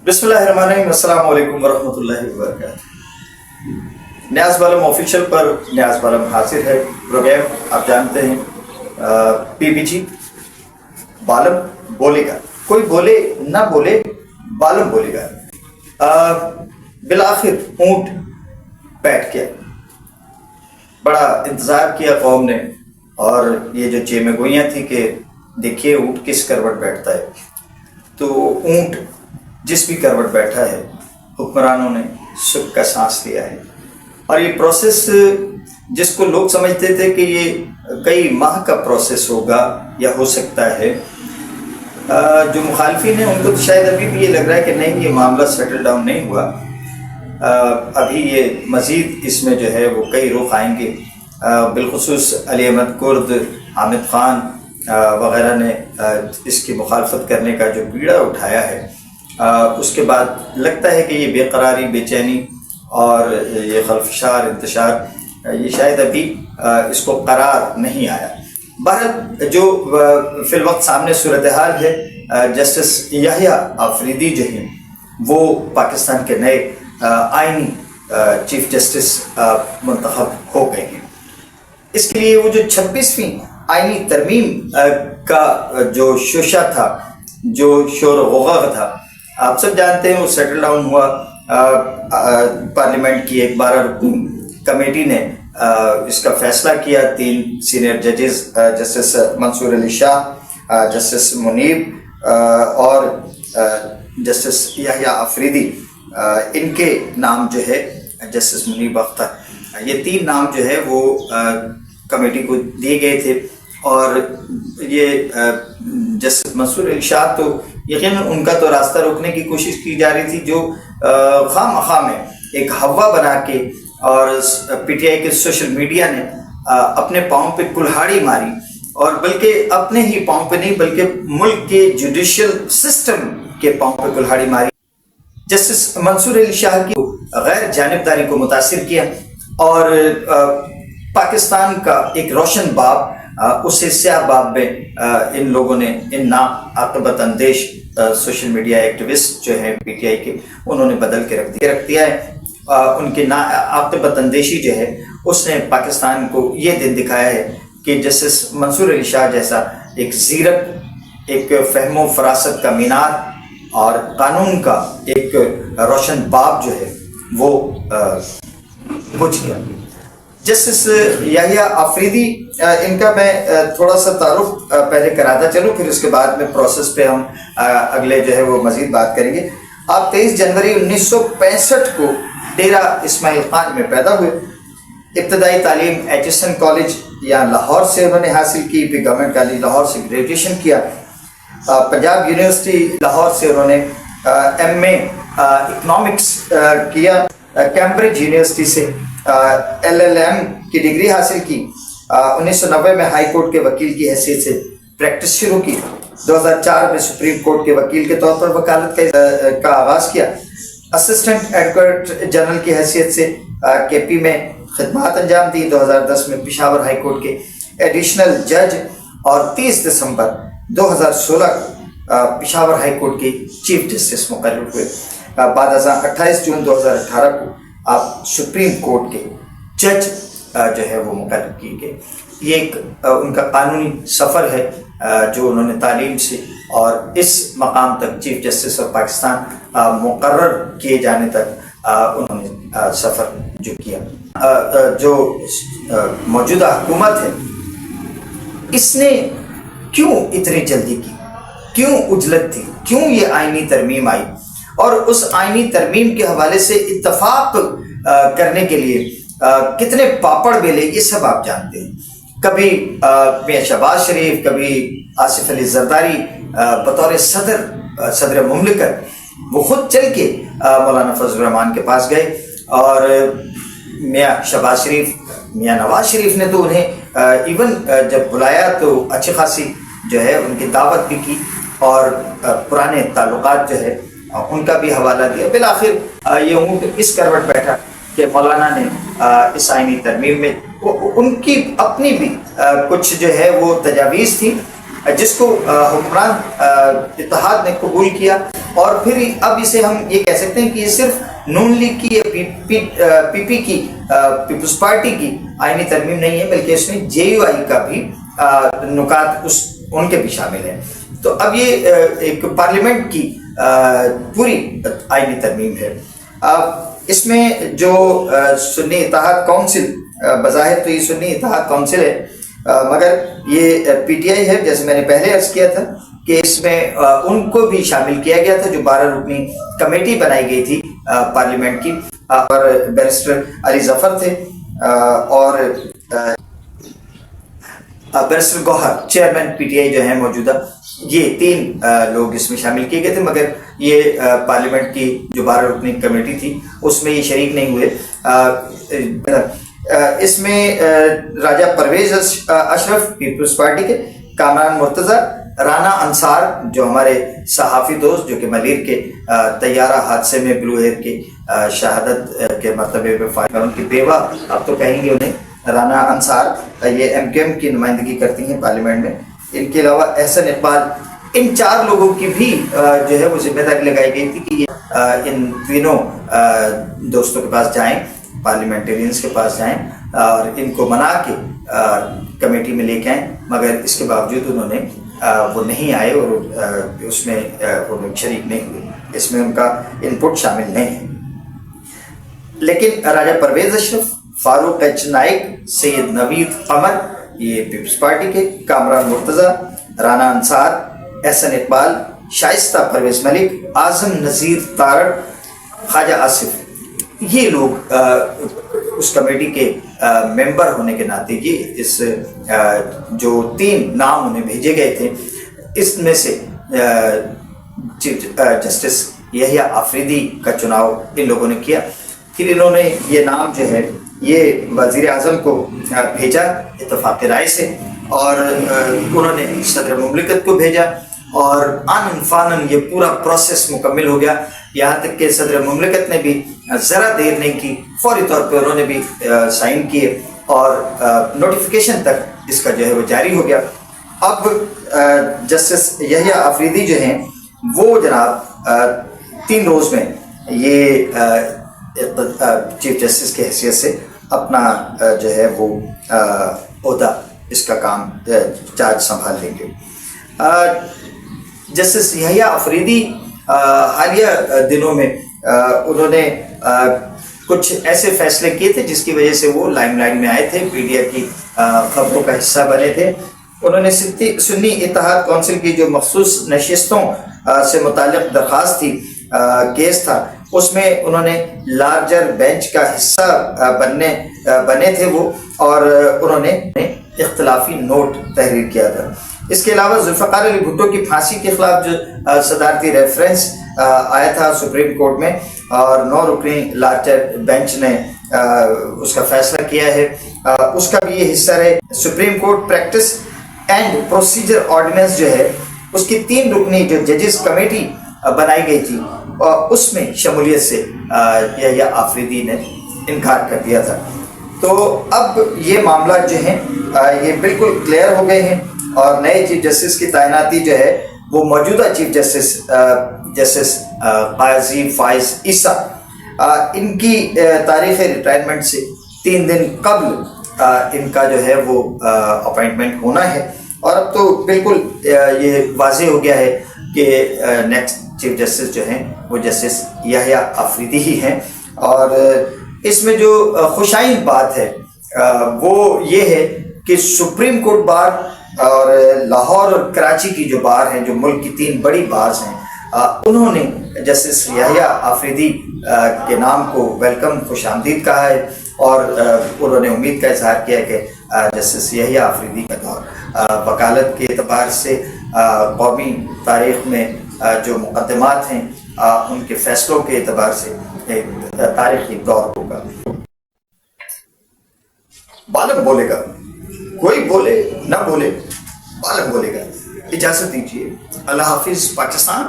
बिस्मिल्लाहिर्रहमानिर्रहीम, अस्सलाम वालेकुम वरहमतुल्लाहि वबरकातुहू। न्याज़ बालम ऑफिशियल पर न्याज़ बालम हाजिर है। प्रोग्राम आप जानते हैं, पीबीजी बालम बोलेगा, कोई बोले ना बोले बालम बोलेगा। बिलाखिर ऊँट बैठ गया। बड़ा इंतज़ार किया कौम ने, और ये जो चेमेगोइयाँ थी कि देखिए ऊँट किस करवट बैठता है, तो ऊँट जिस भी करवट बैठा है हुक्मरानों ने सुख का सांस लिया है। और ये प्रोसेस जिसको लोग समझते थे कि ये कई माह का प्रोसेस होगा या हो सकता है, जो मुखालफिन हैं उनको तो शायद अभी भी ये लग रहा है कि नहीं, ये मामला सेटल डाउन नहीं हुआ, अभी ये मज़ीद इसमें जो है वो कई रुख आएंगे। बिलखुसूस अली अहमद कुर्द, हामिद ख़ान वग़ैरह ने इसकी मुखालफत करने का जो बीड़ा उठाया है, उसके बाद लगता है कि ये बेकरारी, बेचैनी और ये खलफशार इंतशार ये शायद अभी इसको करार नहीं आया। बहरहाल जो फिल वक्त सामने सूरत हाल है, जस्टिस याहिया आफरीदी जो हैं वो पाकिस्तान के नए आइनी चीफ जस्टिस मुंतखब हो गए हैं। इसके लिए वो जो 26वीं आइनी तरमीम का जो शोशा था, जो शोर गुगा था, आप सब जानते हैं वो सेटल डाउन हुआ। पार्लियामेंट की एक 12 रुकनी कमेटी ने इसका फैसला किया। 3 सीनियर जजेस, जस्टिस मंसूर अली शाह, जस्टिस मुनीब और जस्टिस याहिया आफरीदी, इनके नाम जो है जस्टिस मुनीब अख्तर, ये 3 नाम जो है वो कमेटी को दिए गए थे। और ये जस्टिस मंसूर अली शाह तो यकीनन उनका तो रास्ता रोकने की कोशिश की जा रही थी, जो खामखा में एक हवा बना के, और पीटीआई के सोशल मीडिया ने अपने पाँव पे कुल्हाड़ी मारी, और बल्कि अपने ही पाँव पे नहीं बल्कि मुल्क के जुडिशियल सिस्टम के पाँव पे कुल्हाड़ी मारी। जस्टिस मंसूर अली शाह की गैर जानिबदारी को मुतासिर किया, और पाकिस्तान का एक रोशन बाब उसे स्याह बाब में इन लोगों ने, इन नाआक़िबत अंदेश सोशल मीडिया एक्टिविस्ट जो हैं पीटीआई के, उन्होंने बदल के रख दिया है। उनकी नाआक़िबत अंदेशी जो है उसने पाकिस्तान को ये दिन दिखाया है कि जस्टिस मंसूर अली शाह जैसा एक ज़ीरक, एक फ़हमो फरासत का मीनार और कानून का एक रोशन बाब जो है वो बुझ गया। जस्टिस याहिया आफरीदी, इनका मैं थोड़ा सा तारुफ पहले कराता चलूँ, फिर उसके बाद में प्रोसेस पे हम अगले जो है वो मज़ीद बात करेंगे। आप 23 जनवरी 1965 को डेरा इस्माइल खान में पैदा हुए। इब्तदाई तालीम एचएसएन कॉलेज या लाहौर से उन्होंने हासिल की, फिर गवर्नमेंट कॉलेज लाहौर से ग्रेजुएशन किया। पंजाब यूनिवर्सिटी लाहौर से उन्होंने एमए इकनॉमिक्स किया। कैम्ब्रिज यूनिवर्सिटी से एलएलएम की डिग्री हासिल की। 1990 में हाई कोर्ट के वकील की हैसियत से प्रैक्टिस शुरू की। 2004 में सुप्रीम कोर्ट के वकील के तौर पर वकालत का आगाज़ किया। असिस्टेंट एडवोकेट जनरल की हैसियत से केपी में खिदमत अंजाम दी। 2010 में पेशावर हाई कोर्ट के एडिशनल जज, और 30 दिसंबर 2016 पेशावर हाई कोर्ट के चीफ जस्टिस मुकर्रर हुए। बाद 28 जून 2018 को आप सुप्रीम कोर्ट के जज जो है वो मुकर्रर किए गए। ये एक उनका कानूनी सफ़र है जो उन्होंने तालीम से और इस मकाम तक, चीफ जस्टिस ऑफ पाकिस्तान मुकर्रर किए जाने तक उन्होंने सफ़र जो किया। जो मौजूदा हुकूमत है, इसने क्यों इतनी जल्दी की, क्यों उजलत थी, क्यों ये आइनी तरमीम आई, और उस आइनी तरमीम के हवाले से इत्तफाक करने के लिए कितने पापड़ बेले, ये सब आप जानते हैं। कभी मियां शहबाज शरीफ, कभी आसिफ अली जरदारी बतौर सदर मुमलिकत वो खुद चल के मौलाना फजल रहमान के पास गए, और मियां शहबाज शरीफ, मियां नवाज शरीफ ने तो उन्हें इवन जब बुलाया तो अच्छी खासी जो है उनकी दावत भी की, और पुराने ताल्लुकात जो है उनका भी हवाला दिया। बिलाखिर ये ऊँट इस करवट बैठा कि मौलाना ने इस आइनी तरमीम में उनकी अपनी भी कुछ जो है वो तजावीज़ थी, جس کو حکمران اتحاد نے قبول کیا، اور پھر اب اسے ہم یہ کہہ سکتے ہیں کہ یہ صرف نون لیگ کی یا پی پی کی پیپلز پارٹی کی آئینی ترمیم نہیں ہے، بلکہ اس میں جے یو آئی کا بھی نکات ان کے بھی شامل ہیں۔ تو اب یہ ایک پارلیمنٹ کی پوری آئینی ترمیم ہے۔ اس میں جو سنی اتحاد کونسل، بظاہر تو یہ سنی اتحاد کونسل ہے، مگر یہ پی ٹی آئی ہے، جیسے میں نے پہلے عرض کیا تھا کہ اس میں ان کو بھی شامل کیا گیا تھا جو 12 رکنی کمیٹی بنائی گئی تھی پارلیمنٹ کی، اور بیرسٹر علی ظفر تھے، اور بیرسٹر گوہر چیئرمین پی ٹی آئی جو ہیں موجودہ، یہ 3 لوگ اس میں شامل کیے گئے تھے، مگر یہ پارلیمنٹ کی جو 12 رکنی کمیٹی تھی اس میں یہ شریک نہیں ہوئے۔ اس میں راجہ پرویز اشرف پیپلز پارٹی کے، کامران مرتضی، رانا انصار جو ہمارے صحافی دوست جو کہ ملیر کے طیارہ حادثے میں بلو ایئر کی شہادت کے مرتبے پہ فائز، ان کی بیوہ اب تو کہیں گے انہیں، رانا انصار، یہ ایم کیو ایم کی نمائندگی کرتی ہیں پارلیمنٹ میں۔ ان کے علاوہ احسن اقبال، ان 4 لوگوں کی بھی جو ہے وہ ذمہ داری لگائی گئی تھی کہ یہ ان تینوں دوستوں کے پاس جائیں، پارلیمنٹرینز کے پاس جائیں اور ان کو منا کے کمیٹی میں لے کے آئیں، مگر اس کے باوجود انہوں نے وہ نہیں آئے اور اس میں وہ لوگ شریک نہیں ہوئے، اس میں ان کا ان پٹ شامل نہیں ہے۔ لیکن راجہ پرویز اشرف، فاروق ایچ نائک، سید نوید قمر، یہ پیپلز پارٹی کے، کامران مرتضی، رانا انصار، احسن اقبال، شائستہ پرویز ملک، اعظم نذیر تارڑ، خواجہ آصف، یہ لوگ اس کمیٹی کے ممبر ہونے کے ناطے یہ اس جو 3 نام انہیں بھیجے گئے تھے، اس میں سے چیف جسٹس یحییٰ آفریدی کا چناؤ ان لوگوں نے کیا۔ پھر انہوں نے یہ نام جو ہے یہ وزیر اعظم کو بھیجا اتفاق رائے سے، اور انہوں نے صدر مملکت کو بھیجا، اور آنن فانن یہ پورا پروسیس مکمل ہو گیا، یہاں تک کہ صدر مملکت نے بھی ذرا دیر نہیں کی، فوری طور پہ انہوں نے بھی سائن کیے، اور نوٹیفیکیشن تک اس کا جو ہے وہ جاری ہو گیا۔ اب جسٹس یحییٰ آفریدی جو ہیں وہ جناب 3 روز میں یہ چیف جسٹس کی حیثیت سے اپنا جو ہے وہ عہدہ، اس کا کام چارج سنبھال لیں گے۔ جسٹس یحییٰ آفریدی حالیہ دنوں میں انہوں نے کچھ ایسے فیصلے کیے تھے جس کی وجہ سے وہ لائم لائٹ میں آئے تھے، میڈیا کی خبروں کا حصہ بنے تھے۔ انہوں نے سنی اتحاد کونسل کی جو مخصوص نشستوں سے متعلق درخواست تھی، کیس تھا، اس میں انہوں نے لارجر بینچ کا حصہ بنے تھے وہ، اور انہوں نے اختلافی نوٹ تحریر کیا تھا۔ اس کے علاوہ ذوالفقار علی بھٹو کی پھانسی کے خلاف جو صدارتی ریفرنس آیا تھا سپریم کورٹ میں، اور 9 رکنی لارجر بینچ نے اس کا فیصلہ کیا ہے، اس کا بھی یہ حصہ رہے۔ Supreme court practice and procedure ordinance جو ہے، اس کی 3 رکنی جو ججز کمیٹی بنائی گئی تھی، اس میں شمولیت سے یحییٰ آفریدی نے انکار کر دیا تھا۔ تو اب یہ معاملات جو ہیں یہ بالکل کلیئر ہو گئے ہیں، اور نئے چیف جسٹس کی تعیناتی جو ہے وہ موجودہ چیف جسٹس قاضی فائز عیسیٰ، ان کی تاریخ ریٹائرمنٹ سے 3 دن قبل ان کا جو ہے وہ اپائنٹمنٹ ہونا ہے، اور اب تو بالکل یہ واضح ہو گیا ہے کہ نیکسٹ چیف جسٹس جو ہیں وہ جسٹس یحییٰ آفریدی ہی ہیں۔ اور اس میں جو خوشائن بات ہے وہ یہ ہے کہ سپریم کورٹ بار اور لاہور اور کراچی کی جو بار ہیں، جو ملک کی 3 بڑی بارز ہیں، انہوں نے جسٹس یحییٰ آفریدی کے نام کو ویلکم، خوش آمدید کہا ہے، اور انہوں نے امید کا اظہار کیا کہ جسٹس یحییٰ آفریدی کا دور وکالت کے اعتبار سے قومی تاریخ میں جو مقدمات ہیں ان کے فیصلوں کے اعتبار سے ایک تاریخی دور ہوگا۔ بالغ بولے گا، کوئی بولے نہ بولے، بالغ بولے گا۔ اجازت دیجیے، اللہ حافظ پاکستان۔